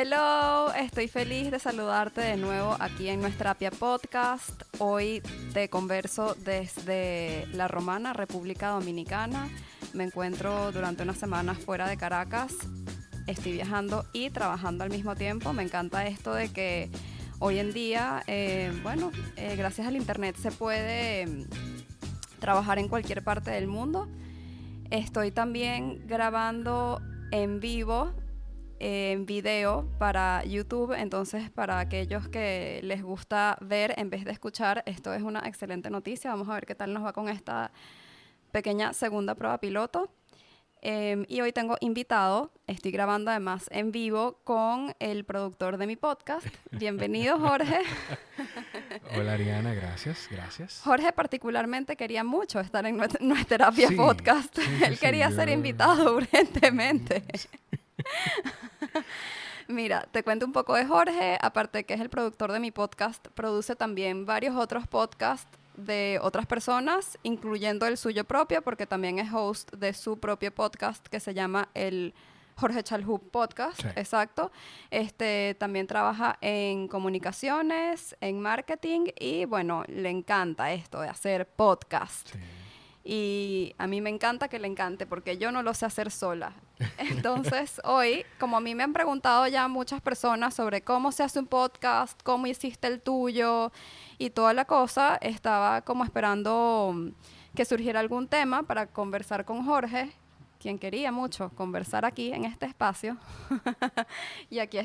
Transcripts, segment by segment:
Hello, estoy feliz de saludarte de nuevo aquí en Nuestra Apia Podcast. Hoy te converso desde La Romana, República Dominicana. Me encuentro durante unas semanas fuera de Caracas. Estoy viajando y trabajando al mismo tiempo. Me encanta esto de que hoy en día, gracias al internet se puede trabajar en cualquier parte del mundo. Estoy también grabando en vivo, en video para YouTube, entonces para aquellos que les gusta ver en vez de escuchar, esto es una excelente noticia. Vamos a ver qué tal nos va con esta pequeña segunda prueba piloto. Y hoy tengo invitado, estoy grabando además en vivo con el productor de mi podcast. Bienvenido, Jorge. Hola, Ariana, gracias. Jorge particularmente quería mucho estar en Nuestra Apia Podcast. Él quería ser invitado urgentemente. Mira, te cuento un poco de Jorge. Aparte de que es el productor de mi podcast, produce también varios otros podcasts de otras personas, incluyendo el suyo propio, porque también es host de su propio podcast que se llama el Jorge Chalhoub Podcast. Sí. Exacto. También trabaja en comunicaciones, en marketing y, bueno, le encanta esto de hacer podcast. Sí. Y a mí me encanta que le encante porque yo no lo sé hacer sola. Entonces, hoy, como a mí me han preguntado ya muchas personas sobre cómo se hace un podcast, cómo hiciste el tuyo y toda la cosa, estaba como esperando que surgiera algún tema para conversar con Jorge, quien quería mucho conversar aquí en este espacio. Y aquí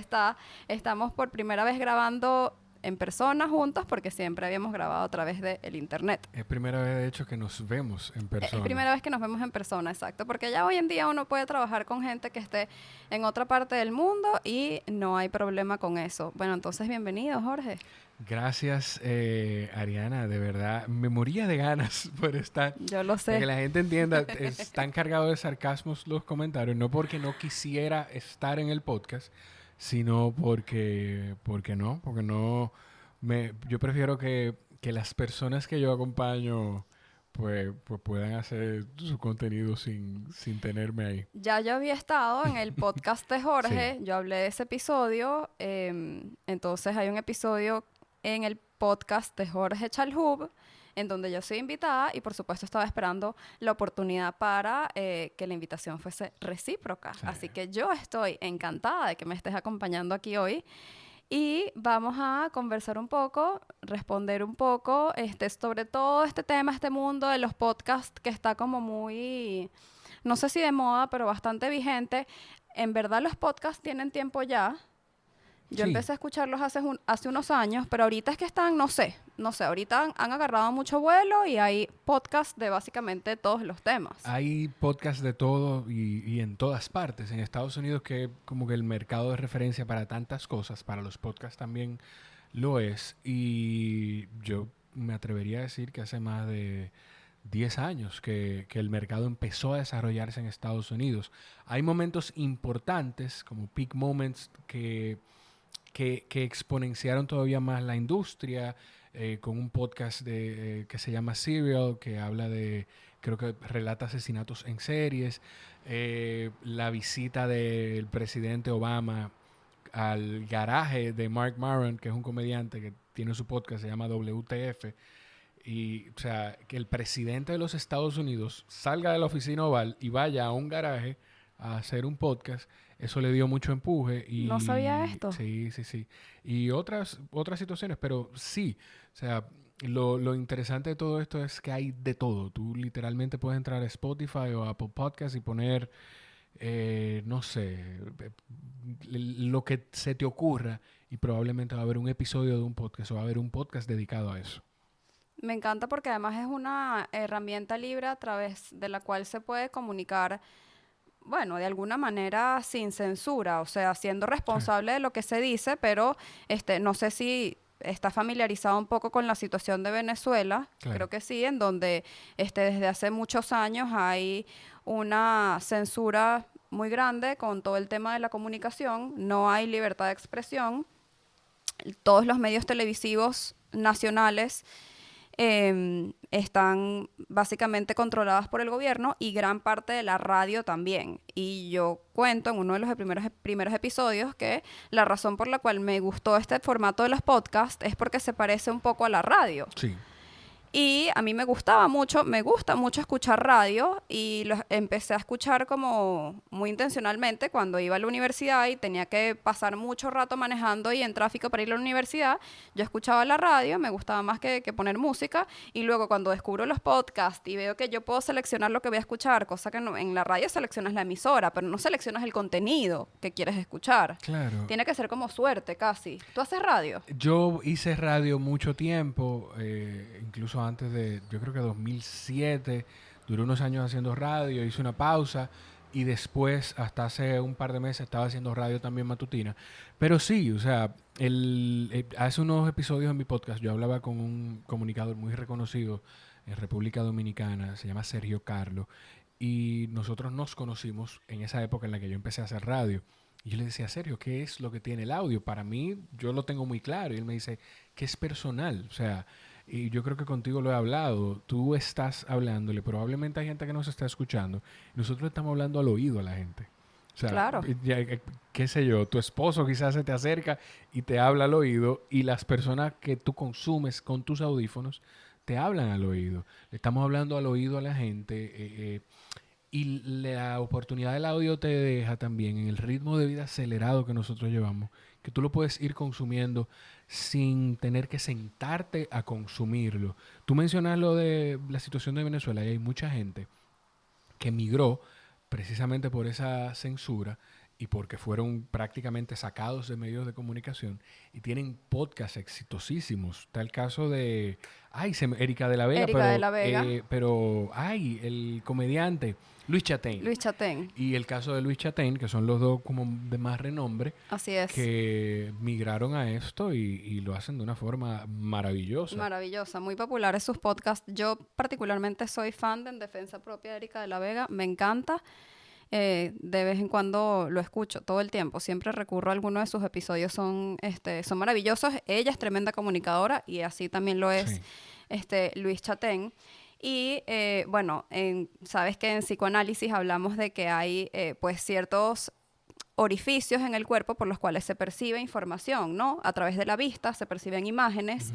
estamos por primera vez grabando en persona juntos, porque siempre habíamos grabado a través del internet. Es primera vez, de hecho, que nos vemos en persona. Es primera vez que nos vemos en persona, exacto, porque ya hoy en día uno puede trabajar con gente que esté en otra parte del mundo y no hay problema con eso. Bueno, entonces bienvenido, Jorge. Gracias, Ariana, de verdad, me moría de ganas por estar. Yo lo sé. Para que la gente entienda, están cargados de sarcasmos los comentarios, no porque no quisiera estar en el podcast, sino porque no, yo prefiero que las personas que yo acompaño pues puedan hacer su contenido sin tenerme ahí. Ya yo había estado en el podcast de Jorge, sí. Yo hablé de ese episodio, entonces hay un episodio en el podcast de Jorge Chalhoub, en donde yo soy invitada y por supuesto estaba esperando la oportunidad para que la invitación fuese recíproca. Sí. Así que yo estoy encantada de que me estés acompañando aquí hoy y vamos a conversar un poco, responder un poco sobre todo este tema, este mundo de los podcasts que está como muy, no sé si de moda, pero bastante vigente. En verdad los podcasts tienen tiempo ya. Yo empecé a escucharlos hace unos años, pero ahorita es que están, no sé, ahorita han agarrado mucho vuelo y hay podcasts de básicamente todos los temas. Hay podcasts de todo y en todas partes. En Estados Unidos, que como que el mercado de referencia para tantas cosas, para los podcasts también lo es. Y yo me atrevería a decir que hace más de 10 años que el mercado empezó a desarrollarse en Estados Unidos. Hay momentos importantes, como peak moments, que exponenciaron todavía más la industria, con un podcast que se llama Serial, que habla creo que relata asesinatos en series, la visita del presidente Obama al garaje de Mark Maron, que es un comediante que tiene su podcast, se llama WTF, y, o sea, que el presidente de los Estados Unidos salga de la oficina oval y vaya a un garaje a hacer un podcast. Eso le dio mucho empuje. Y, no sabía esto. Sí. Y otras situaciones, pero sí. O sea, lo interesante de todo esto es que hay de todo. Tú literalmente puedes entrar a Spotify o Apple Podcasts y poner, no sé, lo que se te ocurra y probablemente va a haber un episodio de un podcast o va a haber un podcast dedicado a eso. Me encanta porque además es una herramienta libre a través de la cual se puede comunicar, bueno, de alguna manera sin censura, o sea, siendo responsable de lo que se dice, pero no sé si está familiarizado un poco con la situación de Venezuela, claro. Creo que sí, en donde desde hace muchos años hay una censura muy grande con todo el tema de la comunicación, no hay libertad de expresión, todos los medios televisivos nacionales están básicamente controladas por el gobierno y gran parte de la radio también. Y yo cuento en uno de los primeros episodios que la razón por la cual me gustó este formato de los podcasts es porque se parece un poco a la radio. Sí. Y a mí me gusta mucho escuchar radio y empecé a escuchar como muy intencionalmente cuando iba a la universidad y tenía que pasar mucho rato manejando y en tráfico para ir a la universidad. Yo escuchaba la radio, me gustaba más que poner música, y luego cuando descubro los podcasts y veo que yo puedo seleccionar lo que voy a escuchar, cosa que en la radio seleccionas la emisora, pero no seleccionas el contenido que quieres escuchar. Claro. Tiene que ser como suerte casi. ¿Tú haces radio? Yo hice radio mucho tiempo, incluso antes de, yo creo que 2007, duré unos años haciendo radio, hice una pausa y después, hasta hace un par de meses, estaba haciendo radio también matutina. Pero sí, o sea, hace unos episodios en mi podcast yo hablaba con un comunicador muy reconocido en República Dominicana, se llama Sergio Carlo, y nosotros nos conocimos en esa época en la que yo empecé a hacer radio. Y yo le decía, Sergio, ¿qué es lo que tiene el audio? Para mí, yo lo tengo muy claro. Y él me dice, que es personal. O sea, y yo creo que contigo lo he hablado. Tú estás hablándole. Probablemente hay gente que nos está escuchando. Nosotros estamos hablando al oído a la gente. O sea, Claro. qué sé yo, tu esposo quizás se te acerca y te habla al oído. Y las personas que tú consumes con tus audífonos te hablan al oído. Le estamos hablando al oído a la gente. Y la oportunidad del audio te deja también en el ritmo de vida acelerado que nosotros llevamos, que tú lo puedes ir consumiendo sin tener que sentarte a consumirlo. Tú mencionas lo de la situación de Venezuela y hay mucha gente que migró precisamente por esa censura y porque fueron prácticamente sacados de medios de comunicación y tienen podcasts exitosísimos. Está el caso de Erika de la Vega, Erika de la Vega. pero el comediante Luis Chatén. Luis Chatén. Y el caso de Luis Chatén, que son los dos como de más renombre, Así es. que migraron a esto y lo hacen de una forma maravillosa. Maravillosa, muy populares sus podcasts. Yo particularmente soy fan de En Defensa Propia de Erika de la Vega, me encanta. De vez en cuando lo escucho, todo el tiempo. Siempre recurro a alguno de sus episodios, son maravillosos. Ella es tremenda comunicadora y así también lo es Luis Chatén. Y bueno, sabes que en psicoanálisis hablamos de que hay pues ciertos orificios en el cuerpo por los cuales se percibe información, ¿no? A través de la vista se perciben imágenes.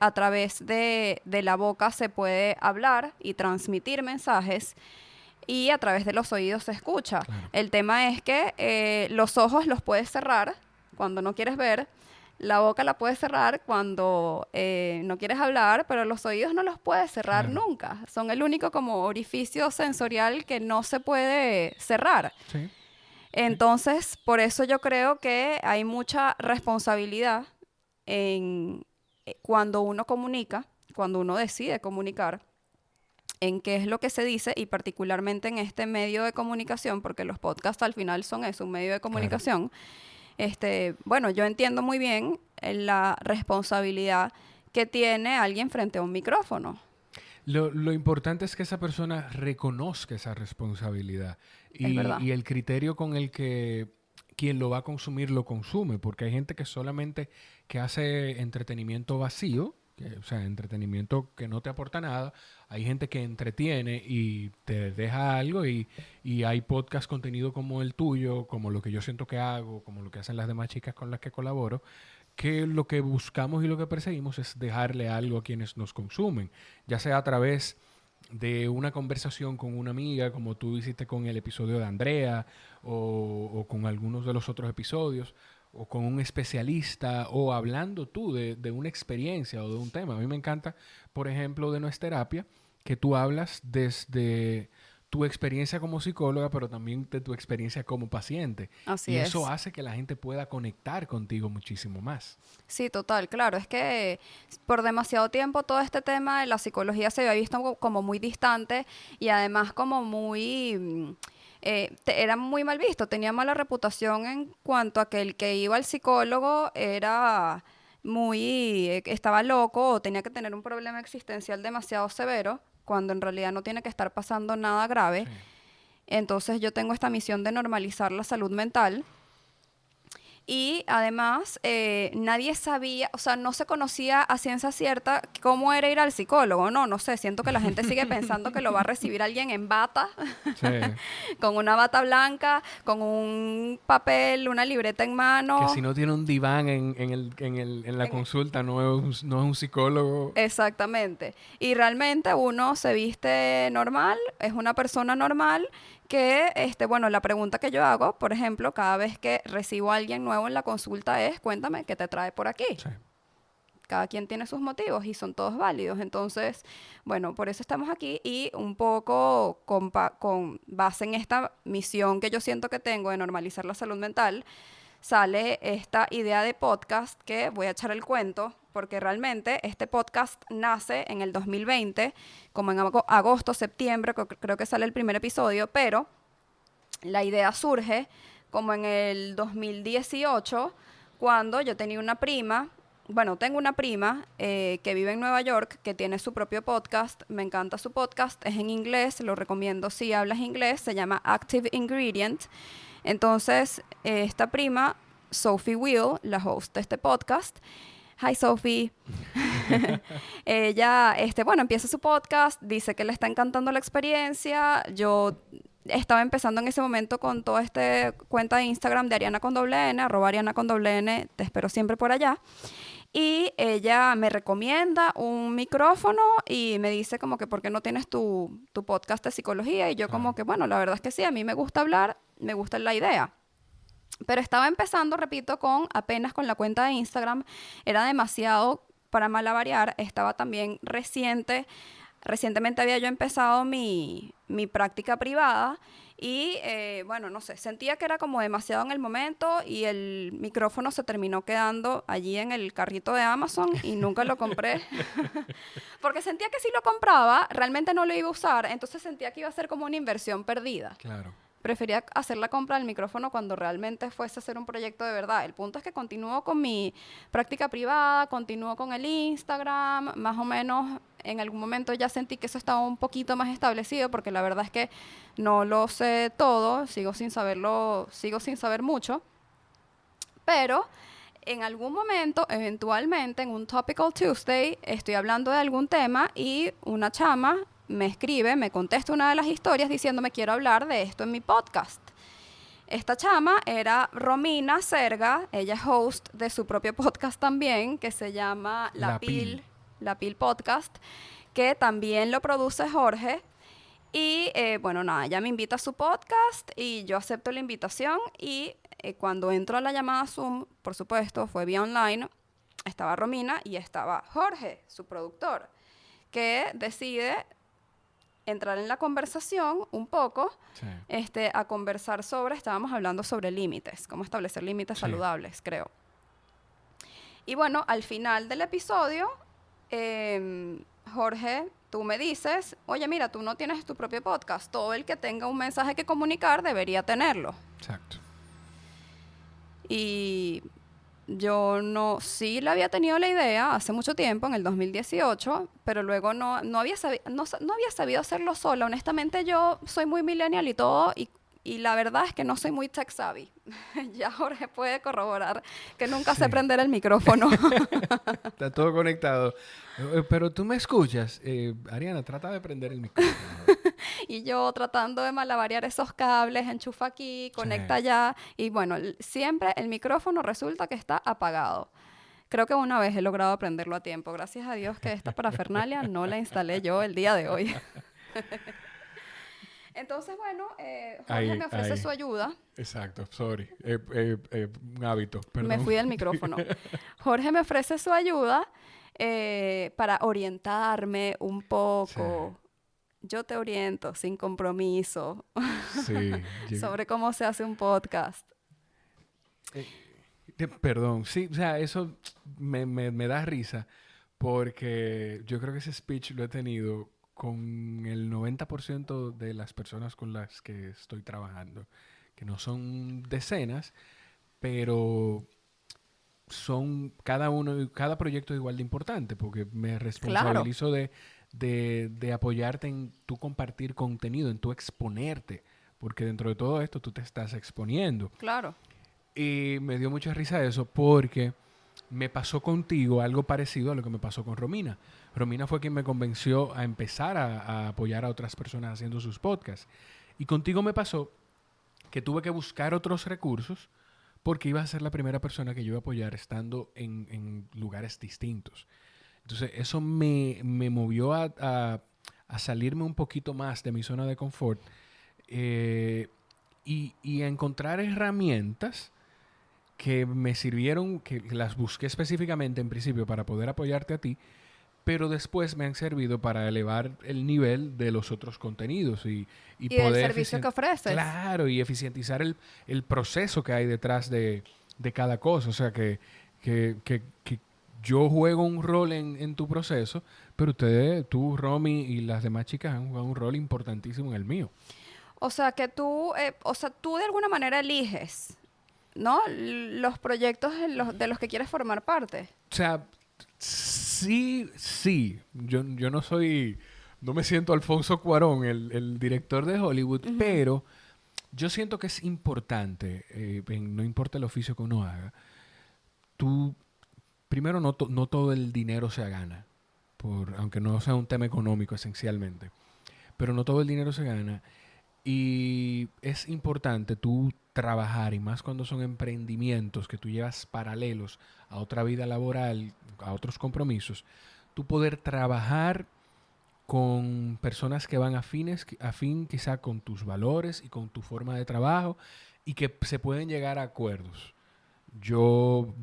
A través de la boca se puede hablar y transmitir mensajes. Y a través de los oídos se escucha. Claro. El tema es que los ojos los puedes cerrar cuando no quieres ver, la boca la puedes cerrar cuando no quieres hablar, pero los oídos no los puedes cerrar nunca. Son el único como orificio sensorial que no se puede cerrar. Sí. Entonces, por eso yo creo que hay mucha responsabilidad en cuando uno comunica, cuando uno decide comunicar, en qué es lo que se dice y particularmente en este medio de comunicación, porque los podcasts al final son eso, un medio de comunicación. Bueno, yo entiendo muy bien la responsabilidad que tiene alguien frente a un micrófono. Lo importante es que esa persona reconozca esa responsabilidad y el criterio con el que quien lo va a consumir lo consume, porque hay gente que solamente que hace entretenimiento vacío, o sea, entretenimiento que no te aporta nada. Hay gente que entretiene y te deja algo y hay podcast contenido como el tuyo, como lo que yo siento que hago, como lo que hacen las demás chicas con las que colaboro, que lo que buscamos y lo que perseguimos es dejarle algo a quienes nos consumen, ya sea a través de una conversación con una amiga, como tú hiciste con el episodio de Andrea o con algunos de los otros episodios, o con un especialista, o hablando tú de una experiencia o de un tema. A mí me encanta, por ejemplo, de Nuestra Terapia, que tú hablas desde tu experiencia como psicóloga, pero también de tu experiencia como paciente. Así y es. eso hace que la gente pueda conectar contigo muchísimo más. Sí, total, claro. Es que por demasiado tiempo todo este tema de la psicología se había visto como muy distante y además como muy... era muy mal visto, tenía mala reputación en cuanto a que el que iba al psicólogo era estaba loco o tenía que tener un problema existencial demasiado severo, cuando en realidad no tiene que estar pasando nada grave. Sí. Entonces yo tengo esta misión de normalizar la salud mental Y además, nadie sabía, o sea, no se conocía a ciencia cierta cómo era ir al psicólogo. No sé, siento que la gente sigue pensando que lo va a recibir alguien en bata, Sí. con una bata blanca, con un papel, una libreta en Que mano. si no tiene un diván en la en- consulta, no es un psicólogo. Exactamente. Y realmente uno se viste normal, es una persona normal que, bueno, la pregunta que yo hago, por ejemplo, cada vez que recibo a alguien nuevo en la consulta es, cuéntame, ¿qué te trae por aquí? Sí. Cada quien tiene sus motivos y son todos válidos. Entonces, bueno, por eso estamos aquí y un poco con base en esta misión que yo siento que tengo de normalizar la salud mental, sale esta idea de podcast que voy a echar el cuento, porque realmente este podcast nace en el 2020, como en agosto, septiembre, creo que sale el primer episodio, pero la idea surge como en el 2018, cuando yo tenía una prima, bueno, tengo una prima que vive en Nueva York, que tiene su propio podcast, me encanta su podcast, es en inglés, lo recomiendo si hablas inglés, se llama Active Ingredient. Entonces, esta prima, Sophie Will, la host de este podcast, hi Sophie. Ella, bueno, empieza su podcast, dice que le está encantando la experiencia. Yo estaba empezando en ese momento con toda esta cuenta de Instagram de Ariana con doble N, @Ariana con doble N, te espero siempre por allá. Y ella me recomienda un micrófono y me dice como que, ¿por qué no tienes tu podcast de psicología? Y yo como Claro. que, bueno, la verdad es que sí, a mí me gusta hablar, me gusta la idea. Pero estaba empezando, repito, apenas con la cuenta de Instagram. Era demasiado para malabarear. Estaba también recientemente había yo empezado mi práctica privada y, bueno, no sé, sentía que era como demasiado en el momento y el micrófono se terminó quedando allí en el carrito de Amazon y nunca lo compré. Porque sentía que si lo compraba, realmente no lo iba a usar. Entonces sentía que iba a ser como una inversión perdida. Claro. Prefería hacer la compra del micrófono cuando realmente fuese a hacer un proyecto de verdad. El punto es que continúo con mi práctica privada, continúo con el Instagram, más o menos en algún momento ya sentí que eso estaba un poquito más establecido porque la verdad es que no lo sé todo, sigo sin saber mucho, pero en algún momento, eventualmente, en un Topical Tuesday, estoy hablando de algún tema y una chama me escribe, me contesta una de las historias diciéndome quiero hablar de esto en mi podcast. Esta chama era Romina Serga, ella es host de su propio podcast también, que se llama La Pil. La Pil Podcast, que también lo produce Jorge. Y bueno, nada, ella me invita a su podcast y yo acepto la invitación y cuando entro a la llamada Zoom, por supuesto, fue vía online, estaba Romina y estaba Jorge, su productor, que decide entrar en la conversación un poco, Sí. a conversar estábamos hablando sobre límites, cómo establecer límites Sí. saludables, creo. Y bueno, al final del episodio, Jorge, tú me dices, oye, mira, tú no tienes tu propio podcast, todo el que tenga un mensaje que comunicar debería tenerlo. Exacto. Y yo sí la había tenido la idea hace mucho tiempo, en el 2018, pero luego no había sabido hacerlo sola. Honestamente, yo soy muy millennial y todo, y la verdad es que no soy muy tech savvy. Ya Jorge puede corroborar que nunca sé Sí. prender el micrófono. Está todo conectado. Pero tú me escuchas. Ariana, trata de prender el micrófono. Y yo tratando de malabarear esos cables, enchufa aquí, conecta Sí. allá. Y bueno, siempre el micrófono resulta que está apagado. Creo que una vez he logrado aprenderlo a tiempo. Gracias a Dios que esta parafernalia no la instalé yo el día de hoy. Entonces, bueno, Jorge me ofrece su ayuda. Exacto, sorry. Un hábito, Me perdón. fui del micrófono. Jorge me ofrece su ayuda para orientarme un poco. Sí. Yo te oriento sin compromiso Sí. sobre cómo se hace un podcast. Perdón, sí, o sea, eso me da risa porque yo creo que ese speech lo he tenido con el 90% de las personas con las que estoy trabajando, que no son decenas, pero son cada proyecto es igual de importante porque me Claro, responsabilizo de apoyarte en tu compartir contenido, en tu exponerte, porque dentro de todo esto tú te estás exponiendo. claro. Y me dio mucha risa eso porque me pasó contigo algo parecido a lo que me pasó con Romina. Romina fue quien me convenció a empezar a apoyar a otras personas haciendo sus podcasts. Y contigo me pasó que tuve que buscar otros recursos porque iba a ser la primera persona que yo iba a apoyar estando en lugares distintos. Entonces eso me movió a salirme un poquito más de mi zona de confort y a encontrar herramientas que me sirvieron, que las busqué específicamente en principio para poder apoyarte a ti, pero después me han servido para elevar el nivel de los otros contenidos y Y del poder servicio que ofreces. claro, y eficientizar el proceso que hay detrás de cada cosa. O sea, que yo juego un rol en tu proceso, pero tú, Romy y las demás chicas han jugado un rol importantísimo en el mío. O sea, que tú de alguna manera eliges, ¿no? Los proyectos de los que quieres formar parte. O sea, sí, sí. Yo no me siento Alfonso Cuarón, el director de Hollywood, Ujú. pero yo siento que es importante, no importa el oficio que uno haga, tú, primero no todo el dinero se gana, aunque no sea un tema económico esencialmente, pero no todo el dinero se gana y es importante tú trabajar, y más cuando son emprendimientos que tú llevas paralelos a otra vida laboral, a otros compromisos, tú poder trabajar con personas que van afín quizá con tus valores y con tu forma de trabajo y que se pueden llegar a acuerdos. Yo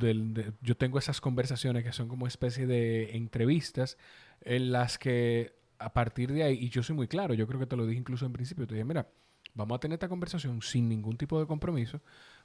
tengo esas conversaciones que son como especie de entrevistas en las que a partir de ahí, y yo soy muy claro, yo creo que te lo dije incluso en principio, te dije, mira, vamos a tener esta conversación sin ningún tipo de compromiso,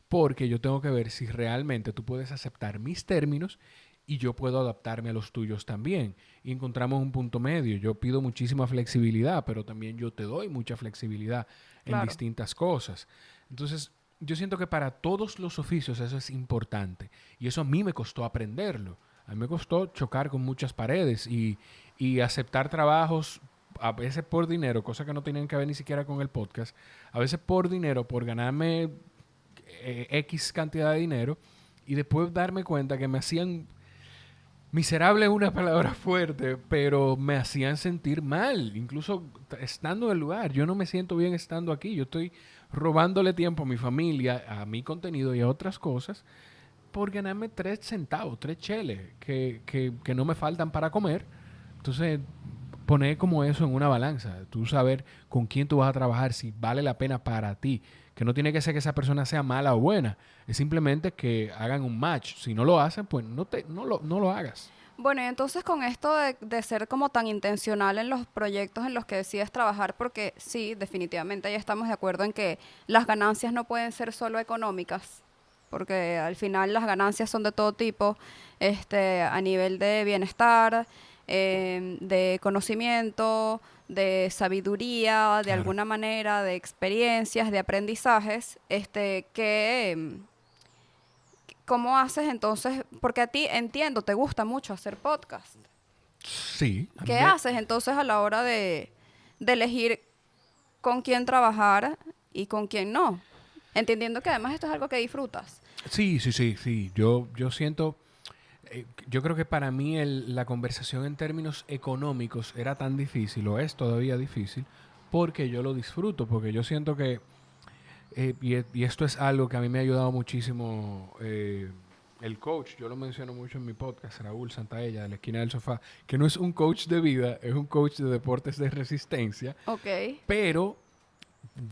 porque yo tengo que ver si realmente tú puedes aceptar mis términos y yo puedo adaptarme a los tuyos también. Y encontramos un punto medio. Yo pido muchísima flexibilidad, pero también yo te doy mucha flexibilidad en Claro. distintas cosas. Entonces, yo siento que para todos los oficios eso es importante. Y eso a mí me costó aprenderlo. A mí me costó chocar con muchas paredes y aceptar trabajos a veces por dinero, cosas que no tenían que ver ni siquiera con el podcast, a veces por dinero, por ganarme X cantidad de dinero y después darme cuenta que me hacían miserable es una palabra fuerte, pero me hacían sentir mal, incluso estando en el lugar. Yo no me siento bien estando aquí. Yo estoy robándole tiempo a mi familia, a mi contenido y a otras cosas por ganarme 3 centavos, 3 cheles que no me faltan para comer. Entonces, poner como eso en una balanza. Tú saber con quién tú vas a trabajar, si vale la pena para ti. Que no tiene que ser que esa persona sea mala o buena. Es simplemente que hagan un match. Si no lo hacen, pues no lo hagas. Bueno, y entonces con esto de ser como tan intencional en los proyectos en los que decides trabajar, porque sí, definitivamente ya estamos de acuerdo en que las ganancias no pueden ser solo económicas, porque al final las ganancias son de todo tipo, a nivel de bienestar, de conocimiento, de sabiduría, de Claro. alguna manera, de experiencias, de aprendizajes, ¿cómo haces entonces? Porque a ti, entiendo, te gusta mucho hacer podcast. Sí, a mí ¿Qué me... haces entonces a la hora de elegir con quién trabajar y con quién no? Entendiendo que además esto es algo que disfrutas. Sí. Yo siento... yo creo que para mí la conversación en términos económicos era tan difícil, o es todavía difícil, porque yo lo disfruto, porque yo siento que y esto es algo que a mí me ha ayudado muchísimo el coach. Yo lo menciono mucho en mi podcast, Raúl Santaella, de la esquina del sofá, que no es un coach de vida, es un coach de deportes de resistencia, Ok, pero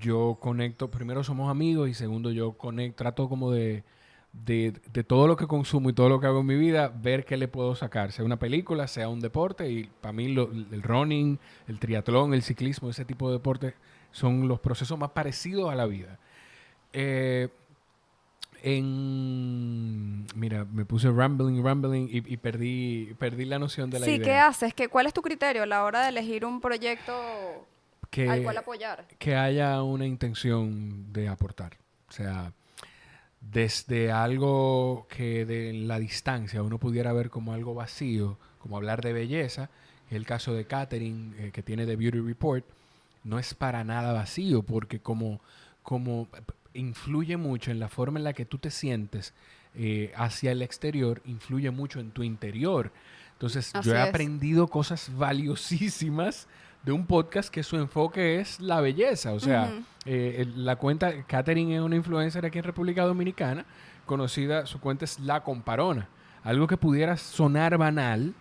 yo conecto, primero somos amigos y segundo yo trato como de todo lo que consumo y todo lo que hago en mi vida, ver qué le puedo sacar, sea una película, sea un deporte, y para mí el running, el triatlón, el ciclismo, ese tipo de deportes son los procesos más parecidos a la vida. Eh, Mira, me puse rambling y perdí la noción de la sí, ¿qué idea. haces? ¿Cuál es tu criterio a la hora de elegir un proyecto al cual Que, apoyar? que haya una intención de aportar. O sea, desde algo que de la distancia uno pudiera ver como algo vacío, como hablar de belleza, que es el caso de Katherine, que tiene The Beauty Report, no es para nada vacío, porque como influye mucho en la forma en la que tú te sientes hacia el exterior, influye mucho en tu interior. Entonces, Así yo he es. aprendido cosas valiosísimas de un podcast que su enfoque es la belleza. O sea, Ujú. la cuenta, Katherine es una influencer aquí en República Dominicana, conocida, su cuenta es La Comparona. Algo que pudiera sonar banal,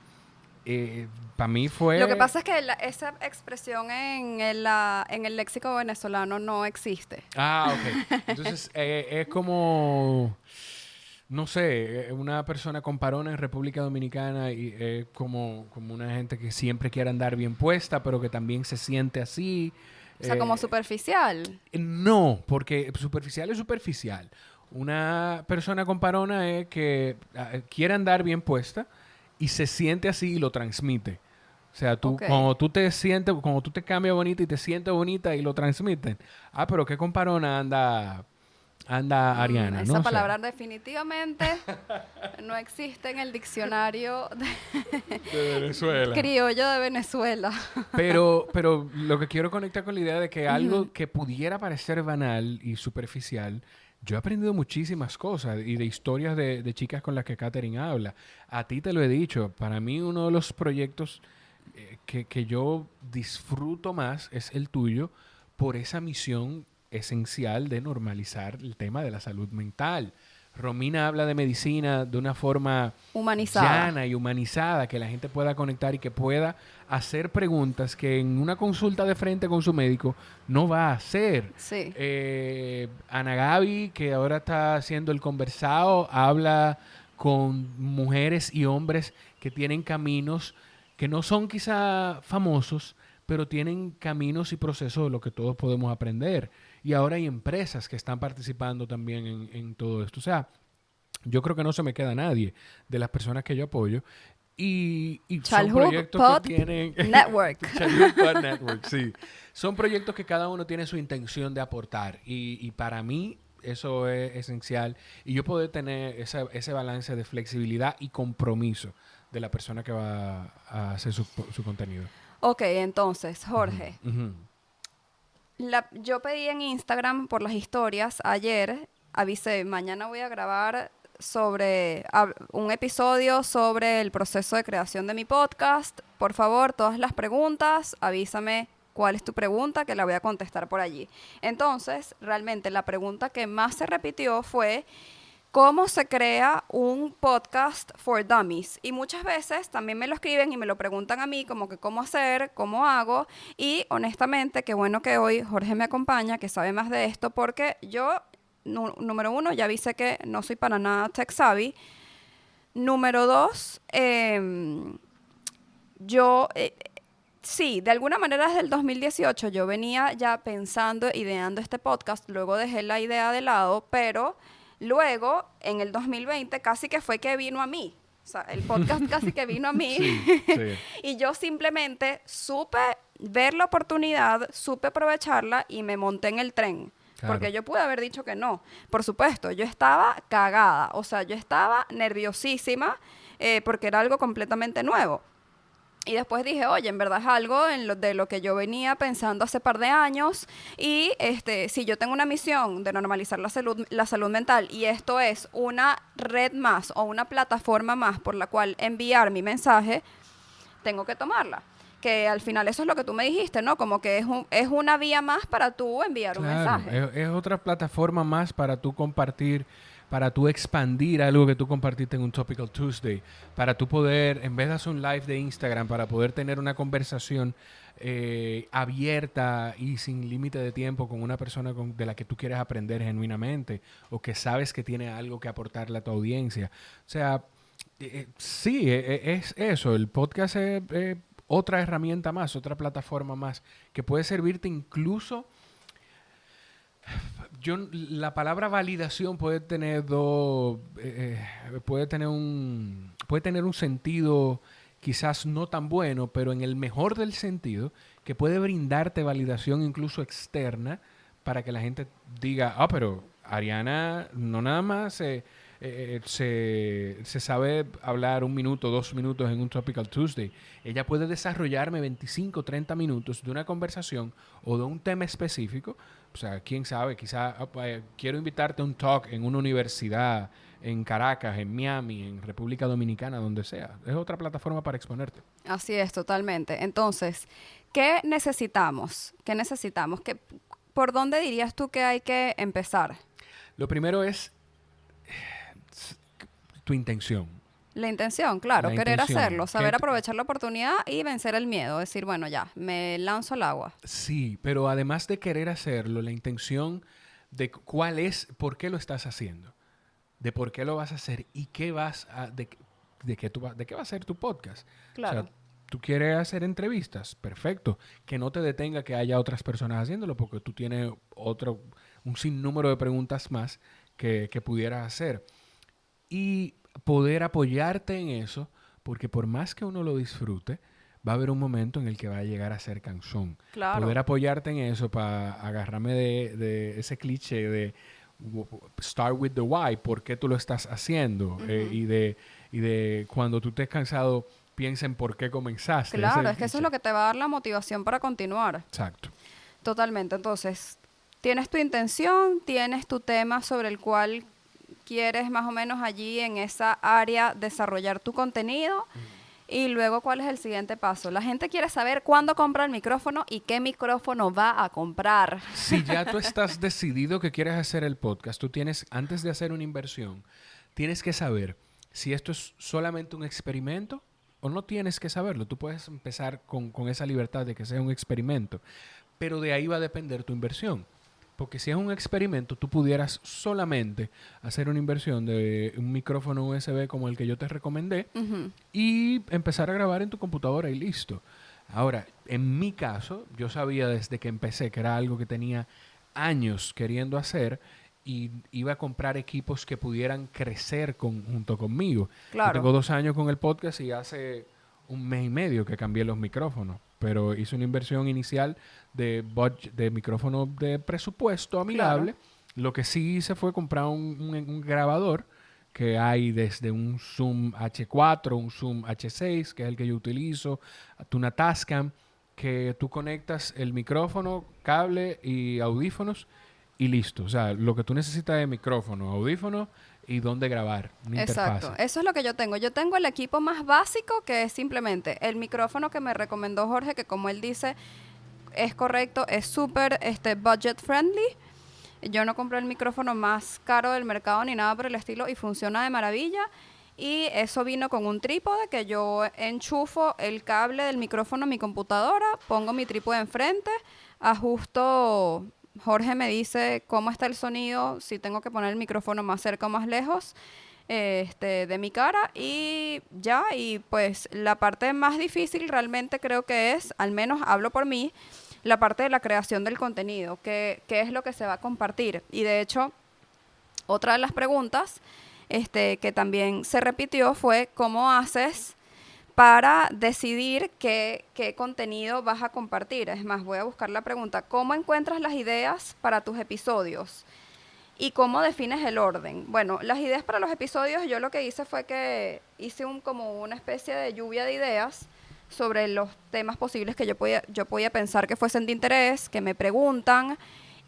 para mí Lo que fue... pasa es que esa expresión en el léxico venezolano no existe. Ah, ok. Entonces, es como, no sé, una persona con parón en República Dominicana y como una gente que siempre quiere andar bien puesta, pero que también se siente así. O sea, como Eh, superficial. no, porque superficial es superficial. Una persona con parona es que quiere andar bien puesta y se siente así y lo transmite. O sea, Ok. cuando tú te sientes, cuando tú te cambias bonita y te sientes bonita y lo transmiten. Ah, pero qué con parona anda Ariana, Esa no sé. palabra definitivamente no existe en el diccionario De Venezuela. criollo de Venezuela. Pero lo que quiero conectar con la idea de que Ujú. algo que pudiera parecer banal y superficial, yo he aprendido muchísimas cosas y de historias de chicas con las que Katherine habla. A ti te lo he dicho, para mí uno de los proyectos que yo disfruto más es el tuyo por esa misión esencial de normalizar el tema de la salud mental. Romina habla de medicina de una forma Humanizada. llana y humanizada, que la gente pueda conectar y que pueda hacer preguntas que en una consulta de frente con su médico no va a hacer. Sí. Ana Gaby, que ahora está haciendo el conversado, habla con mujeres y hombres que tienen caminos que no son quizá famosos, pero tienen caminos y procesos de lo que todos podemos aprender. Y ahora hay empresas que están participando también en todo esto. O sea, yo creo que no se me queda nadie de las personas que yo apoyo. Y son Childhood proyectos que Pod tienen... Network. Childhood Pod Network, sí. Son proyectos que cada uno tiene su intención de aportar. Y para mí eso es esencial. Y yo poder tener ese balance de flexibilidad y compromiso de la persona que va a hacer su contenido. Ok, entonces, Ujú, Jorge, ujú. yo pedí en Instagram por las historias ayer, avisé, mañana voy a grabar un episodio sobre el proceso de creación de mi podcast. Por favor, todas las preguntas, avísame cuál es tu pregunta, que la voy a contestar por allí. Entonces, realmente la pregunta que más se repitió fue: ¿cómo se crea un podcast for dummies? Y muchas veces también me lo escriben y me lo preguntan a mí, como que cómo hacer, cómo hago. Y honestamente, qué bueno que hoy Jorge me acompaña, que sabe más de esto, porque yo, número uno, ya avisé que no soy para nada tech savvy. Número dos, yo, sí, de alguna manera desde el 2018 yo venía ya pensando, ideando este podcast, luego dejé la idea de lado, pero luego en el 2020 casi que fue que vino a mí. O sea, el podcast casi que vino a mí. Sí, sí. Y yo simplemente supe ver la oportunidad, supe aprovecharla y me monté en el tren. Claro. Porque yo pude haber dicho que no. Por supuesto, yo estaba cagada. O sea, yo estaba nerviosísima porque era algo completamente nuevo. Y después dije, oye, en verdad es algo de lo que yo venía pensando hace par de años. Y si yo tengo una misión de normalizar la salud mental y esto es una red más o una plataforma más por la cual enviar mi mensaje, tengo que tomarla. Que al final eso es lo que tú me dijiste, ¿no? Como que es una vía más para tú enviar un Claro, mensaje. es otra plataforma más para tú compartir, para tú expandir algo que tú compartiste en un Topical Tuesday, para tú poder, en vez de hacer un live de Instagram, para poder tener una conversación abierta y sin límite de tiempo con una persona de la que tú quieres aprender genuinamente o que sabes que tiene algo que aportarle a tu audiencia. O sea, sí, es eso. El podcast es otra herramienta más, otra plataforma más que puede servirte incluso. La palabra validación puede tener puede tener un sentido quizás no tan bueno, pero en el mejor del sentido, que puede brindarte validación incluso externa para que la gente diga, pero Ariana no nada más se sabe hablar 1 minuto, 2 minutos en un Topical Tuesday. Ella puede desarrollarme 25, 30 minutos de una conversación o de un tema específico. O sea, quién sabe, quizá quiero invitarte a un talk en una universidad, en Caracas, en Miami, en República Dominicana, donde sea. Es otra plataforma para exponerte. Así es, totalmente. Entonces, ¿qué necesitamos? ¿Por dónde dirías tú que hay que empezar? Lo primero es tu intención. La intención, claro, La querer intención. hacerlo, saber aprovechar la oportunidad y vencer el miedo. Decir, bueno, ya, me lanzo al agua. Sí, pero además de querer hacerlo, la intención de cuál es, por qué lo estás haciendo, de por qué lo vas a hacer y qué vas a, de qué va a ser tu podcast. Claro. O sea, tú quieres hacer entrevistas, perfecto. Que no te detenga que haya otras personas haciéndolo, porque tú tienes un sinnúmero de preguntas más que pudieras hacer. Y poder apoyarte en eso, porque por más que uno lo disfrute, va a haber un momento en el que va a llegar a ser cansón. Claro. Poder apoyarte en eso para agarrarme de ese cliché de start with the why, por qué tú lo estás haciendo, y de cuando tú estés cansado, piensa en por qué comenzaste. Claro, es que eso es lo que te va a dar la motivación para continuar. Exacto. Totalmente. Entonces, tienes tu intención, tienes tu tema sobre el cual quieres más o menos allí en esa área desarrollar tu contenido. Y luego, ¿cuál es el siguiente paso? La gente quiere saber cuándo compra el micrófono y qué micrófono va a comprar. Si ya tú estás decidido que quieres hacer el podcast, tú tienes, antes de hacer una inversión, tienes que saber si esto es solamente un experimento o no tienes que saberlo. Tú puedes empezar con esa libertad de que sea un experimento, pero de ahí va a depender tu inversión. Porque si es un experimento, tú pudieras solamente hacer una inversión de un micrófono USB como el que yo te recomendé y empezar a grabar en tu computadora y listo. Ahora, en mi caso, yo sabía desde que empecé que era algo que tenía años queriendo hacer y iba a comprar equipos que pudieran crecer junto conmigo. Claro. Yo tengo 2 años con el podcast y hace 1 mes y medio que cambié los micrófonos, pero hice una inversión inicial de micrófono de presupuesto amigable. Claro. Lo que sí hice fue comprar un grabador que hay desde un Zoom H4, un Zoom H6, que es el que yo utilizo, una Tascam, que tú conectas el micrófono, cable y audífonos y listo. O sea, lo que tú necesitas es micrófono, audífono y dónde grabar, una Exacto, interfase. eso es lo que yo tengo. Yo tengo el equipo más básico, que es simplemente el micrófono que me recomendó Jorge, que como él dice, es correcto, es súper budget friendly. Yo no compré el micrófono más caro del mercado ni nada por el estilo y funciona de maravilla. Y eso vino con un trípode que yo enchufo el cable del micrófono a mi computadora, pongo mi trípode enfrente, ajusto. Jorge me dice cómo está el sonido, si tengo que poner el micrófono más cerca o más lejos de mi cara y ya. Y pues la parte más difícil realmente creo que es, al menos hablo por mí, la parte de la creación del contenido, qué es lo que se va a compartir. Y de hecho, otra de las preguntas que también se repitió fue cómo haces para decidir qué contenido vas a compartir. Es más, voy a buscar la pregunta. ¿Cómo encuentras las ideas para tus episodios? ¿Y cómo defines el orden? Bueno, las ideas para los episodios, yo lo que hice fue que hice como una especie de lluvia de ideas sobre los temas posibles que yo podía pensar que fuesen de interés, que me preguntan,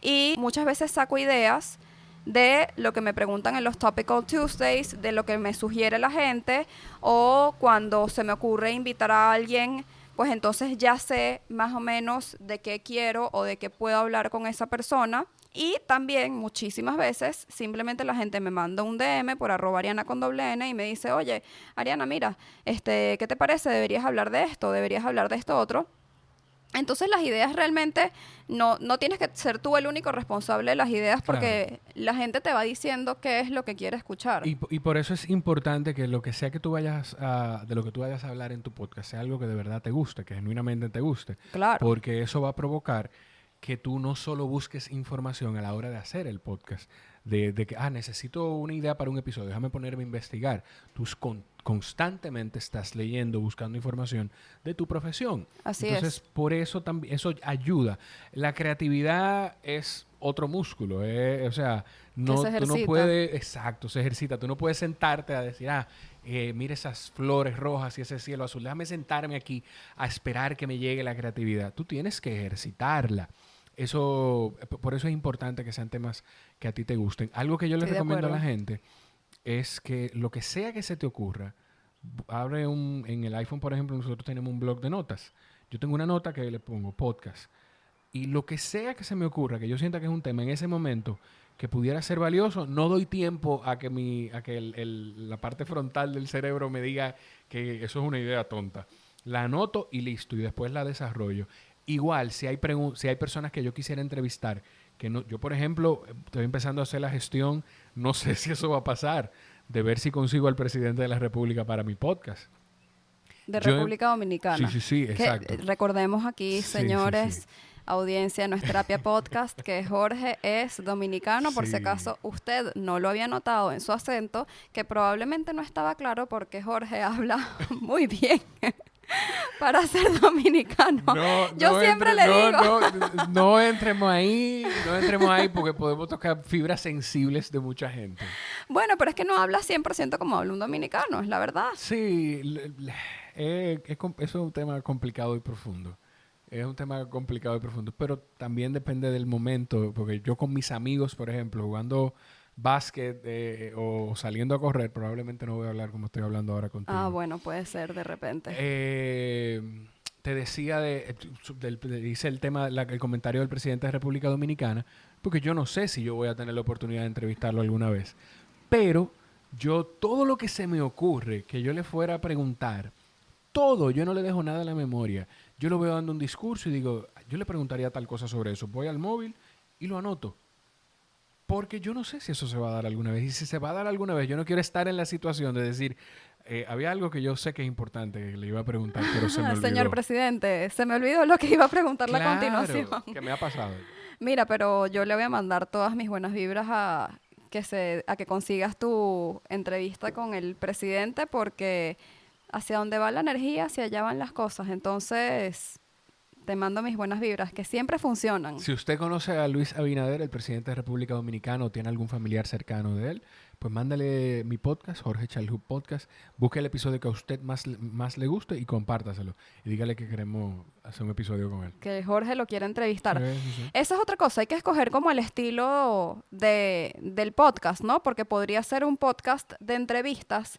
y muchas veces saco ideas de lo que me preguntan en los Topical Tuesdays, de lo que me sugiere la gente, o cuando se me ocurre invitar a alguien, pues entonces ya sé más o menos de qué quiero o de qué puedo hablar con esa persona. Y también muchísimas veces simplemente la gente me manda un DM por @Ariana con doble N y me dice, oye, Ariana, mira, ¿qué te parece? Deberías hablar de esto, deberías hablar de esto otro. Entonces las ideas realmente no tienes que ser tú el único responsable de las ideas, porque la gente te va diciendo qué es lo que quiere escuchar. Y por eso es importante que lo que sea que tú vayas de lo que tú vayas a hablar en tu podcast sea algo que de verdad te guste, que genuinamente te guste. Claro. Porque eso va a provocar que tú no solo busques información a la hora de hacer el podcast. de que, necesito una idea para un episodio, déjame ponerme a investigar. Tú constantemente estás leyendo, buscando información de tu profesión. Así Entonces, es. por eso también, eso ayuda. La creatividad es otro músculo, o sea, Que se tú no ejercita. puedes, exacto, se ejercita. Tú no puedes sentarte a decir, mira esas flores rojas y ese cielo azul. Déjame sentarme aquí a esperar que me llegue la creatividad. Tú tienes que ejercitarla. Eso, por eso es importante que sean temas que a ti te gusten. Algo que yo le Estoy de recomiendo a la acuerdo. gente es que lo que sea que se te ocurra, en el iPhone, por ejemplo, nosotros tenemos un blog de notas. Yo tengo una nota que le pongo podcast. Y lo que sea que se me ocurra, que yo sienta que es un tema en ese momento que pudiera ser valioso, no doy tiempo a que, la parte frontal del cerebro me diga que eso es una idea tonta. La anoto y listo, y después la desarrollo. Igual, si hay personas que yo quisiera entrevistar, que no, yo por ejemplo estoy empezando a hacer la gestión, no sé si eso va a pasar, de ver si consigo al presidente de la República para mi podcast. De Yo, República Dominicana. sí, Que exacto. recordemos aquí, Sí. señores, audiencia de No es Terapia Podcast, que Jorge es dominicano, por si Sí. acaso usted no lo había notado en su acento, que probablemente no estaba claro porque Jorge habla muy bien para ser dominicano. Yo siempre le digo. No entremos ahí porque podemos tocar fibras sensibles de mucha gente. Bueno, pero es que no habla 100% como habla un dominicano, es la verdad. Sí, eso es un tema complicado y profundo. Es un tema complicado y profundo, pero también depende del momento, porque yo con mis amigos, por ejemplo, jugando básquet o saliendo a correr, probablemente no voy a hablar como estoy hablando ahora Ah, contigo. bueno, puede ser de repente. Te decía hice el tema, el comentario del presidente de República Dominicana, porque yo no sé si yo voy a tener la oportunidad de entrevistarlo alguna vez. Pero todo lo que se me ocurre que yo le fuera a preguntar, todo, yo no le dejo nada a la memoria. Yo lo veo dando un discurso y digo, yo le preguntaría tal cosa sobre eso. Voy al móvil y lo anoto. Porque yo no sé si eso se va a dar alguna vez. Y si se va a dar alguna vez, yo no quiero estar en la situación de decir, había algo que yo sé que es importante que le iba a preguntar, pero se me Señor olvidó. presidente, se me olvidó lo que iba a preguntarle a continuación. Claro, que me ha pasado. Mira, pero yo le voy a mandar todas mis buenas vibras a que consigas tu entrevista con el presidente porque hacia donde va la energía, hacia allá van las cosas. Entonces, te mando mis buenas vibras, que siempre funcionan. Si usted conoce a Luis Abinader, el presidente de República Dominicana, o tiene algún familiar cercano de él, pues mándale mi podcast, Jorge Chalhub Podcast. Busque el episodio que a usted más le guste y compártaselo. Y dígale que queremos hacer un episodio con él. Que Jorge lo quiere entrevistar. Sí. Esa es otra cosa, hay que escoger como el estilo del podcast, ¿no? Porque podría ser un podcast de entrevistas,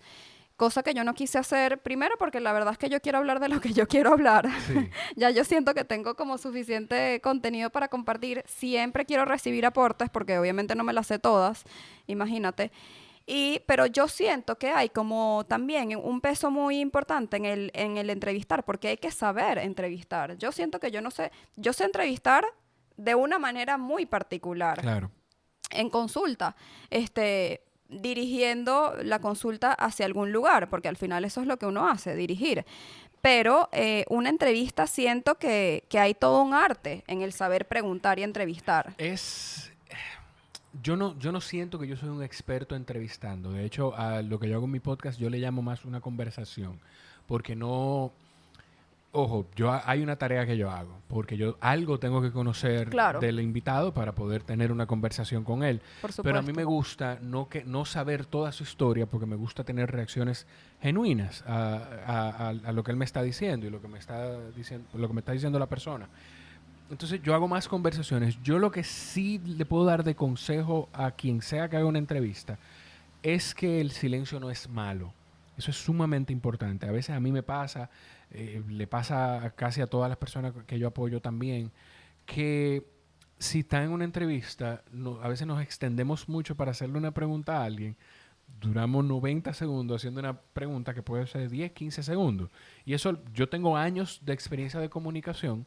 cosa que yo no quise hacer, primero porque la verdad es que yo quiero hablar de lo que yo quiero hablar. Sí. Ya yo siento que tengo como suficiente contenido para compartir. Siempre quiero recibir aportes porque obviamente no me las sé todas, imagínate. Pero yo siento que hay como también un peso muy importante en el entrevistar, porque hay que saber entrevistar. Yo siento que yo sé entrevistar de una manera muy particular Claro. en consulta, dirigiendo la consulta hacia algún lugar, porque al final eso es lo que uno hace, dirigir. Pero una entrevista siento que hay todo un arte en el saber preguntar y entrevistar. Yo no siento que yo soy un experto entrevistando. De hecho, a lo que yo hago en mi podcast, yo le llamo más una conversación. Porque no... Ojo, hay una tarea que yo hago, porque yo algo tengo que conocer Claro, del invitado para poder tener una conversación con él. por Pero a mí me supuesto. gusta no saber toda su historia, porque me gusta tener reacciones genuinas a lo que él me está diciendo y lo que me está diciendo la persona. Entonces yo hago más conversaciones. Yo lo que sí le puedo dar de consejo a quien sea que haga una entrevista es que el silencio no es malo. Eso es sumamente importante. A veces a mí me pasa, le pasa casi a todas las personas que yo apoyo también, que si está en una entrevista, a veces nos extendemos mucho para hacerle una pregunta a alguien. Duramos 90 segundos haciendo una pregunta que puede ser 10, 15 segundos. Y eso, yo tengo años de experiencia de comunicación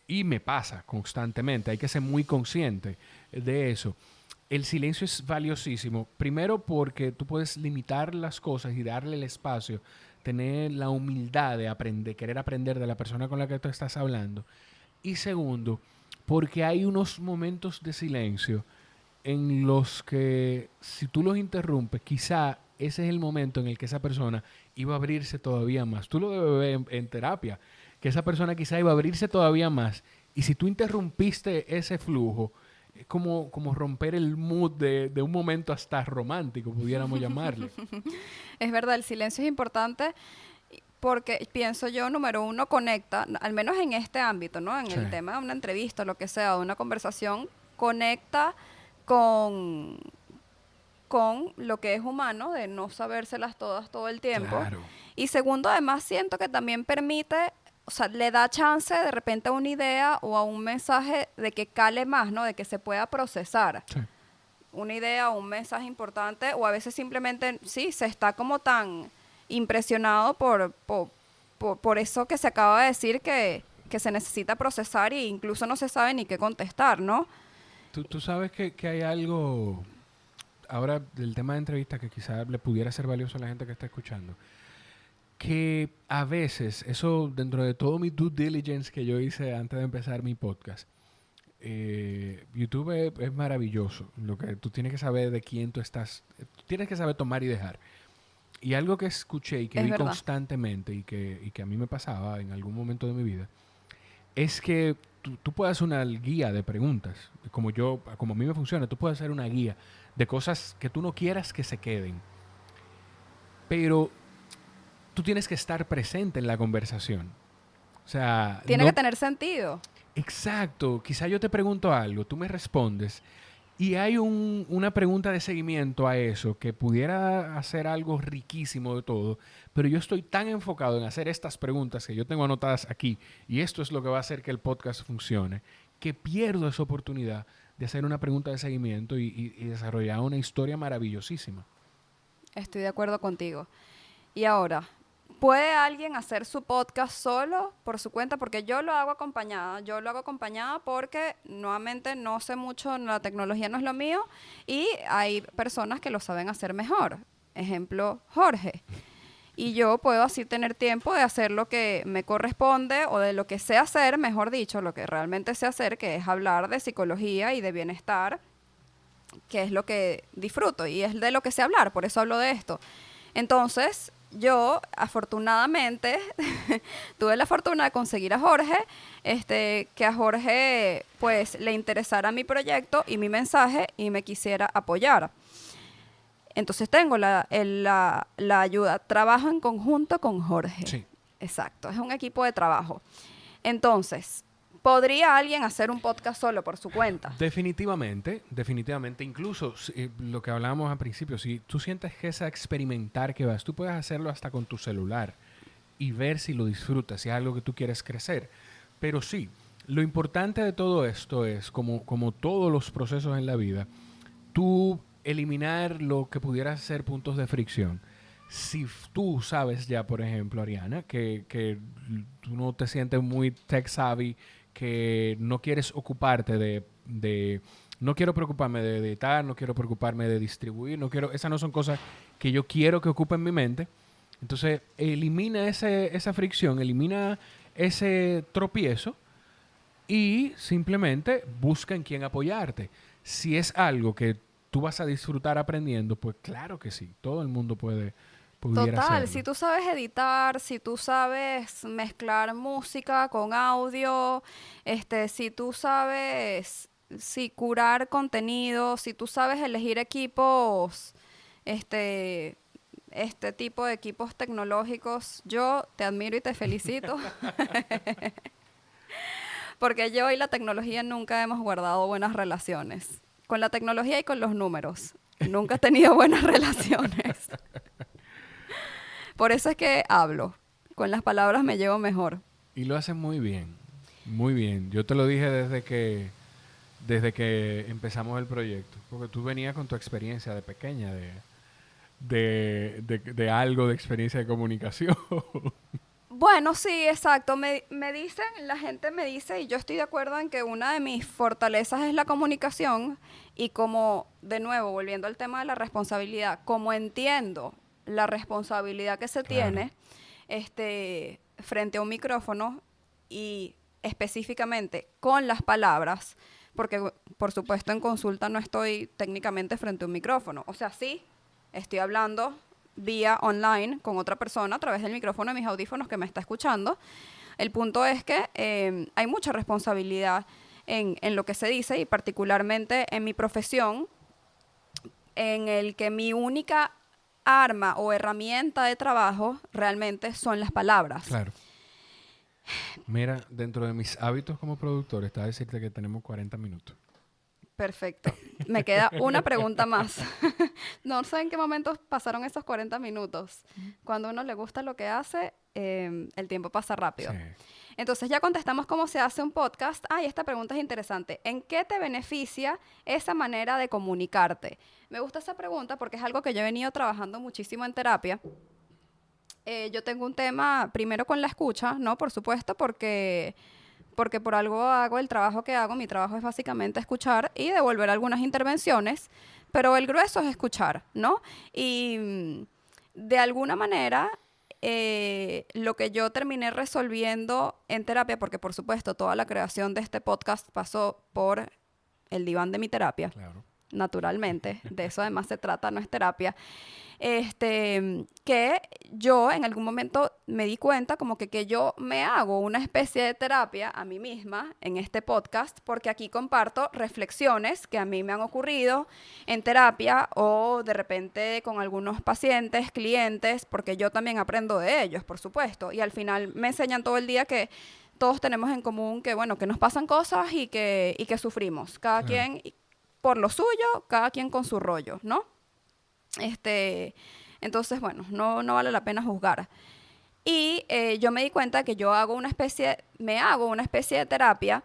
y me pasa constantemente. Hay que ser muy consciente de eso. El silencio es valiosísimo. Primero porque tú puedes limitar las cosas y darle el espacio, tener la humildad de aprender, querer aprender de la persona con la que tú estás hablando. Y segundo, porque hay unos momentos de silencio en los que si tú los interrumpes, quizá ese es el momento en el que esa persona iba a abrirse todavía más. Tú lo debes ver en terapia, que esa persona quizá iba a abrirse todavía más. Y si tú interrumpiste ese flujo, es como romper el mood de un momento hasta romántico, pudiéramos llamarle. Es verdad, el silencio es importante porque pienso yo, número uno, conecta, al menos en este ámbito, ¿no? En Sí, el tema de una entrevista, lo que sea, de una conversación, conecta con, con lo que es humano, de no sabérselas todas todo el tiempo. claro. Y segundo, además, siento que también permite, o sea, le da chance de repente a una idea o a un mensaje de que cale más, ¿no? De que se pueda procesar Sí. una idea o un mensaje importante, o a veces simplemente, sí, se está como tan impresionado por eso que se acaba de decir que se necesita procesar e incluso no se sabe ni qué contestar, ¿no? Tú sabes que hay algo ahora del tema de entrevista que quizá le pudiera ser valioso a la gente que está escuchando. Que a veces, eso dentro de todo mi due diligence que yo hice antes de empezar mi podcast, YouTube es maravilloso. Lo que tú tienes que saber de quién tú estás, tú tienes que saber tomar y dejar. Y algo que escuché y que Es vi verdad. constantemente y que a mí me pasaba en algún momento de mi vida, es que tú puedes hacer una guía de preguntas. Como a mí me funciona, tú puedes hacer una guía de cosas que tú no quieras que se queden. Pero tú tienes que estar presente en la conversación. O sea, Tiene que no. tener sentido. Exacto. Quizá yo te pregunto algo, tú me respondes y hay una pregunta de seguimiento a eso que pudiera hacer algo riquísimo de todo, pero yo estoy tan enfocado en hacer estas preguntas que yo tengo anotadas aquí y esto es lo que va a hacer que el podcast funcione, que pierdo esa oportunidad de hacer una pregunta de seguimiento y desarrollar una historia maravillosísima. Estoy de acuerdo contigo. Y ahora, ¿puede alguien hacer su podcast solo por su cuenta? Porque yo lo hago acompañada. Yo lo hago acompañada porque nuevamente no sé mucho, la tecnología no es lo mío y hay personas que lo saben hacer mejor. Ejemplo, Jorge. Y yo puedo así tener tiempo de hacer lo que me corresponde o de lo que sé hacer, mejor dicho, lo que realmente sé hacer, que es hablar de psicología y de bienestar, que es lo que disfruto y es de lo que sé hablar, por eso hablo de esto. Entonces, yo afortunadamente tuve la fortuna de conseguir a Jorge, que a Jorge pues le interesara mi proyecto y mi mensaje y me quisiera apoyar. Entonces tengo la ayuda, trabajo en conjunto con Jorge. Sí. Exacto, es un equipo de trabajo. Entonces, ¿podría alguien hacer un podcast solo por su cuenta? Definitivamente, definitivamente. Incluso lo que hablábamos al principio, si tú sientes que es a experimentar que vas, tú puedes hacerlo hasta con tu celular y ver si lo disfrutas, si es algo que tú quieres crecer. Pero sí, lo importante de todo esto es, como todos los procesos en la vida, tú eliminar lo que pudiera ser puntos de fricción. Si tú sabes ya, por ejemplo, Ariana, que tú no te sientes muy tech savvy, que no quieres ocuparte no quiero preocuparme de editar, no quiero preocuparme de distribuir, esas no son cosas que yo quiero que ocupen mi mente. Entonces, elimina esa fricción, elimina ese tropiezo y simplemente busca en quién apoyarte. Si es algo que tú vas a disfrutar aprendiendo, pues claro que sí, todo el mundo pudiera Total, hacerlo. si tú sabes editar, si tú sabes mezclar música con audio, si tú sabes curar contenido, si tú sabes elegir equipos, este, este tipo de equipos tecnológicos, yo te admiro y te felicito, porque yo y la tecnología nunca hemos guardado buenas relaciones. Con la tecnología y con los números. Nunca he tenido buenas relaciones. Por eso es que hablo. Con las palabras me llevo mejor. Y lo hacen muy bien, muy bien. Yo te lo dije desde que empezamos el proyecto, porque tú venías con tu experiencia de pequeña, de algo de experiencia de comunicación. Bueno, sí, exacto. Me dicen, la gente me dice, y yo estoy de acuerdo en que una de mis fortalezas es la comunicación. Y como, de nuevo, volviendo al tema de la responsabilidad, como entiendo la responsabilidad que se Claro. tiene frente a un micrófono y específicamente con las palabras, porque por supuesto en consulta no estoy técnicamente frente a un micrófono. O sea, sí, estoy hablando vía online con otra persona a través del micrófono de mis audífonos que me está escuchando. El punto es que hay mucha responsabilidad en lo que se dice y particularmente en mi profesión, en el que mi única arma o herramienta de trabajo realmente son las palabras. Claro. Mira, dentro de mis hábitos como productor está decirte que tenemos 40 minutos. Perfecto. Me queda una pregunta más. No sé en qué momentos pasaron esos 40 minutos. Cuando a uno le gusta lo que hace, el tiempo pasa rápido. Sí. Entonces ya contestamos cómo se hace un podcast. Y esta pregunta es interesante. ¿En qué te beneficia esa manera de comunicarte? Me gusta esa pregunta porque es algo que yo he venido trabajando muchísimo en terapia. Yo tengo un tema primero con la escucha, ¿no? Por supuesto, porque por algo hago el trabajo que hago. Mi trabajo es básicamente escuchar y devolver algunas intervenciones, pero el grueso es escuchar, ¿no? Y de alguna manera, lo que yo terminé resolviendo en terapia, porque por supuesto toda la creación de este podcast pasó por el diván de mi terapia, Claro. naturalmente, de eso además se trata, no es terapia, que yo en algún momento me di cuenta como que yo me hago una especie de terapia a mí misma en este podcast, porque aquí comparto reflexiones que a mí me han ocurrido en terapia o de repente con algunos pacientes, clientes, porque yo también aprendo de ellos, por supuesto, y al final me enseñan todo el día que todos tenemos en común que, bueno, que nos pasan cosas y que sufrimos, cada Claro. quien por lo suyo, cada quien con su rollo, ¿no? Entonces, bueno, no vale la pena juzgar. Y yo me di cuenta que me hago una especie de terapia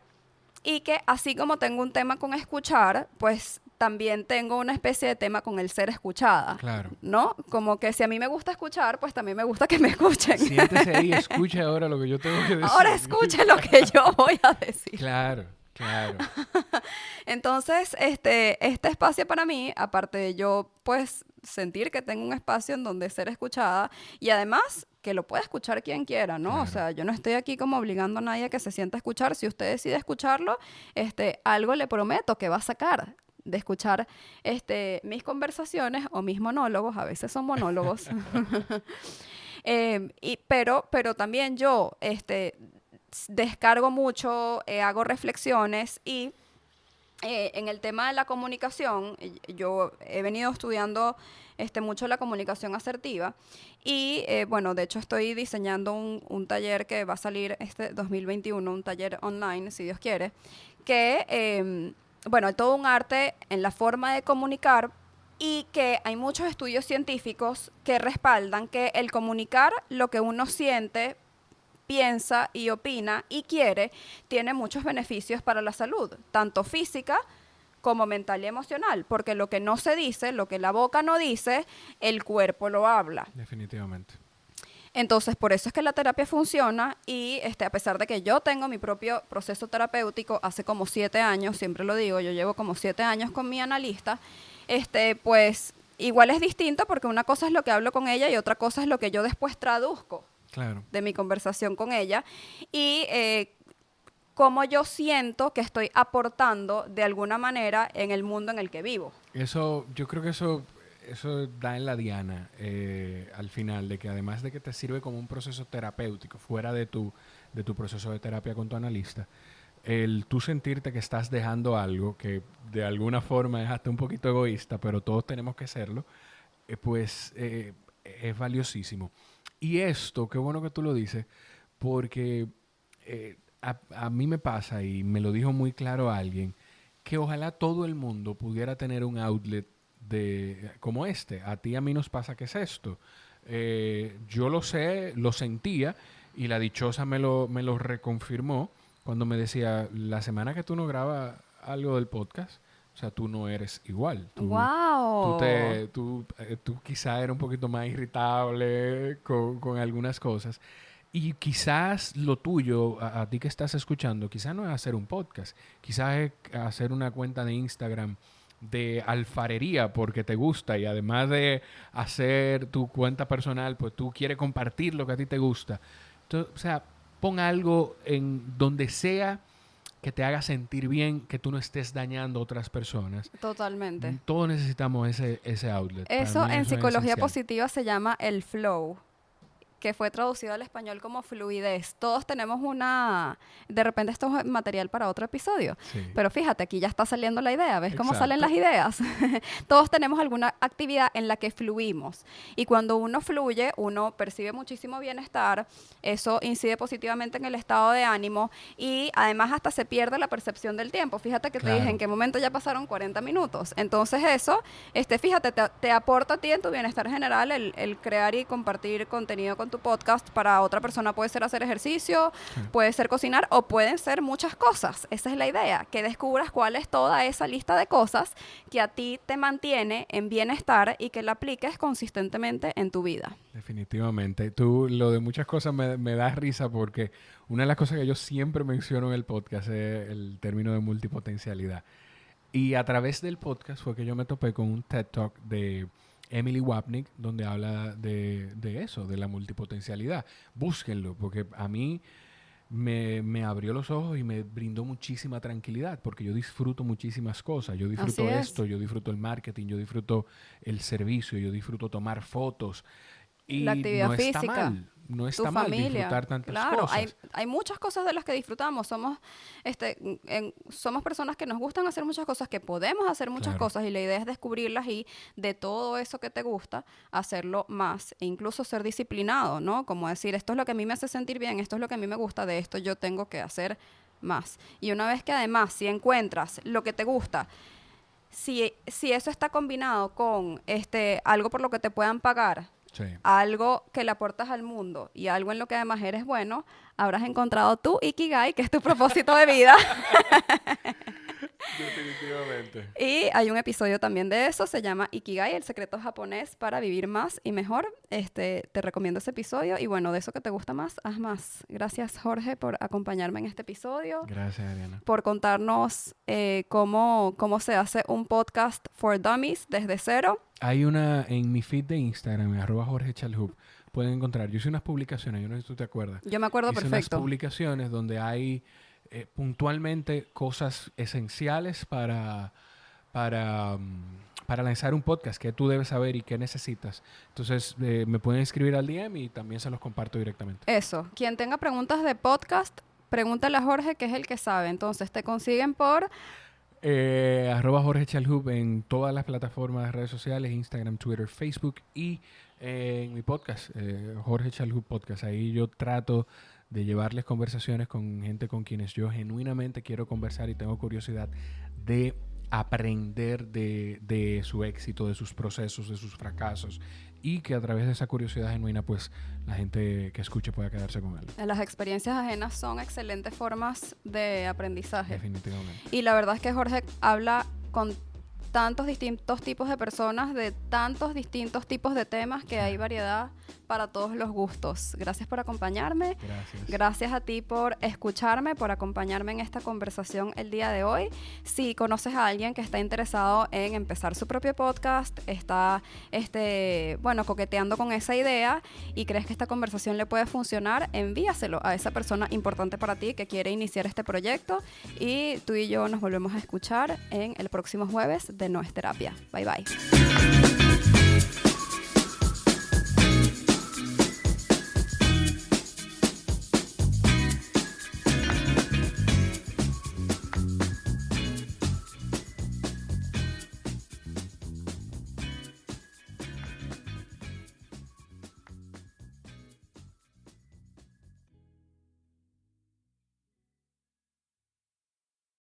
y que así como tengo un tema con escuchar, pues también tengo una especie de tema con el ser escuchada, Claro. ¿no? Como que si a mí me gusta escuchar, pues también me gusta que me escuchen. Siéntese ahí y escuche ahora lo que yo tengo que decir. Ahora escuche lo que yo voy a decir. Claro, claro. Entonces, este espacio para mí, aparte de yo, pues, sentir que tengo un espacio en donde ser escuchada y además que lo pueda escuchar quien quiera, ¿no? Claro. O sea, yo no estoy aquí como obligando a nadie a que se sienta a escuchar. Si usted decide escucharlo, algo le prometo que va a sacar de escuchar mis conversaciones o mis monólogos, a veces son monólogos. Pero también yo descargo mucho, hago reflexiones y en el tema de la comunicación, yo he venido estudiando mucho la comunicación asertiva y bueno, de hecho estoy diseñando un taller que va a salir este 2021, un taller online, si Dios quiere, que, bueno, hay todo un arte en la forma de comunicar y que hay muchos estudios científicos que respaldan que el comunicar lo que uno siente, piensa y opina y quiere, tiene muchos beneficios para la salud, tanto física como mental y emocional, porque lo que no se dice, lo que la boca no dice, el cuerpo lo habla. Definitivamente. Entonces, por eso es que la terapia funciona y a pesar de que yo tengo mi propio proceso terapéutico hace como 7 años, siempre lo digo, yo llevo como 7 años con mi analista, pues igual es distinto porque una cosa es lo que hablo con ella y otra cosa es lo que yo después traduzco. Claro. De mi conversación con ella y cómo yo siento que estoy aportando de alguna manera en el mundo en el que vivo. Eso, yo creo que eso da en la diana al final, de que además de que te sirve como un proceso terapéutico fuera de tu proceso de terapia con tu analista, el tú sentirte que estás dejando algo que de alguna forma es hasta un poquito egoísta, pero todos tenemos que serlo, pues es valiosísimo. Y esto, qué bueno que tú lo dices, porque a mí me pasa, y me lo dijo muy claro alguien, que ojalá todo el mundo pudiera tener un outlet como este. A ti y a mí nos pasa que es esto. Yo lo sé, lo sentía, y la dichosa me lo reconfirmó cuando me decía, la semana que tú no grabas algo del podcast, o sea, tú no eres igual. ¡Wow! Tú quizá eres un poquito más irritable con algunas cosas. Y quizás lo tuyo, a ti que estás escuchando, quizás no es hacer un podcast. Quizás es hacer una cuenta de Instagram de alfarería porque te gusta. Y además de hacer tu cuenta personal, pues tú quieres compartir lo que a ti te gusta. Entonces, o sea, pon algo en donde sea que te haga sentir bien, que tú no estés dañando a otras personas. Totalmente. Todos necesitamos ese outlet. Para Eso mí en es psicología esencial. positiva se llama el flow, que fue traducido al español como fluidez. Todos tenemos de repente esto es material para otro episodio, Sí. pero fíjate, aquí ya está saliendo la idea, ¿ves cómo salen Exacto. las ideas? Todos tenemos alguna actividad en la que fluimos, y cuando uno fluye, uno percibe muchísimo bienestar, eso incide positivamente en el estado de ánimo, y además hasta se pierde la percepción del tiempo. Fíjate que te dije Claro. en qué momento ya pasaron 40 minutos. Entonces eso, fíjate, te aporta a ti en tu bienestar general el crear y compartir contenido con tu podcast. Para otra persona puede ser hacer ejercicio, Sí. puede ser cocinar o pueden ser muchas cosas. Esa es la idea, que descubras cuál es toda esa lista de cosas que a ti te mantiene en bienestar y que la apliques consistentemente en tu vida. Definitivamente. Tú, lo de muchas cosas me da risa porque una de las cosas que yo siempre menciono en el podcast es el término de multipotencialidad. Y a través del podcast fue que yo me topé con un TED Talk de Emily Wapnick, donde habla de eso, de la multipotencialidad. Búsquenlo, porque a mí me abrió los ojos y me brindó muchísima tranquilidad, porque yo disfruto muchísimas cosas. Yo disfruto Así es. esto, yo disfruto el marketing, yo disfruto el servicio, yo disfruto tomar fotos. Y La actividad no está física, mal, no tu está mal familia. disfrutar tantas Claro, cosas. hay muchas cosas de las que disfrutamos. Somos personas que nos gustan hacer muchas cosas, que podemos hacer muchas Claro. cosas, y la idea es descubrirlas y de todo eso que te gusta, hacerlo más e incluso ser disciplinado, ¿no? Como decir, esto es lo que a mí me hace sentir bien, esto es lo que a mí me gusta, de esto yo tengo que hacer más. Y una vez que además, si encuentras lo que te gusta, si eso está combinado con algo por lo que te puedan pagar, Sí. algo que le aportas al mundo y algo en lo que además eres bueno, habrás encontrado tu Ikigai, que es tu propósito de vida. Definitivamente. Y hay un episodio también de eso, se llama Ikigai, el secreto japonés para vivir más y mejor. Te recomiendo ese episodio, y bueno, de eso que te gusta más, haz más. Gracias, Jorge, por acompañarme en este episodio, Gracias, Ariana. por contarnos cómo se hace un podcast for dummies desde cero. Hay una en mi feed de Instagram, @JorgeChalhub, pueden encontrar. Yo hice unas publicaciones, yo no sé si tú te acuerdas. Yo me acuerdo Hice unas perfecto. publicaciones donde hay puntualmente cosas esenciales para lanzar un podcast que tú debes saber y que necesitas. Entonces, me pueden escribir al DM y también se los comparto directamente. Eso, quien tenga preguntas de podcast, pregúntale a Jorge, que es el que sabe. Entonces te consiguen por... @JorgeChalhub en todas las plataformas de redes sociales, Instagram, Twitter, Facebook, y en mi podcast, Jorge Chalhub Podcast. Ahí yo trato de llevarles conversaciones con gente con quienes yo genuinamente quiero conversar y tengo curiosidad de aprender de su éxito, de sus procesos, de sus fracasos, y que a través de esa curiosidad genuina, pues la gente que escuche pueda quedarse con él. Las experiencias ajenas son excelentes formas de aprendizaje. Definitivamente. Y la verdad es que Jorge habla con tantos distintos tipos de personas, de tantos distintos tipos de temas, que hay variedad para todos los gustos. Gracias por acompañarme. Gracias. Gracias a ti por escucharme, por acompañarme en esta conversación el día de hoy. Si conoces a alguien que está interesado en empezar su propio podcast, está coqueteando con esa idea y crees que esta conversación le puede funcionar, envíaselo a esa persona importante para ti que quiere iniciar este proyecto, y tú y yo nos volvemos a escuchar en el próximo jueves de No es Terapia. Bye bye.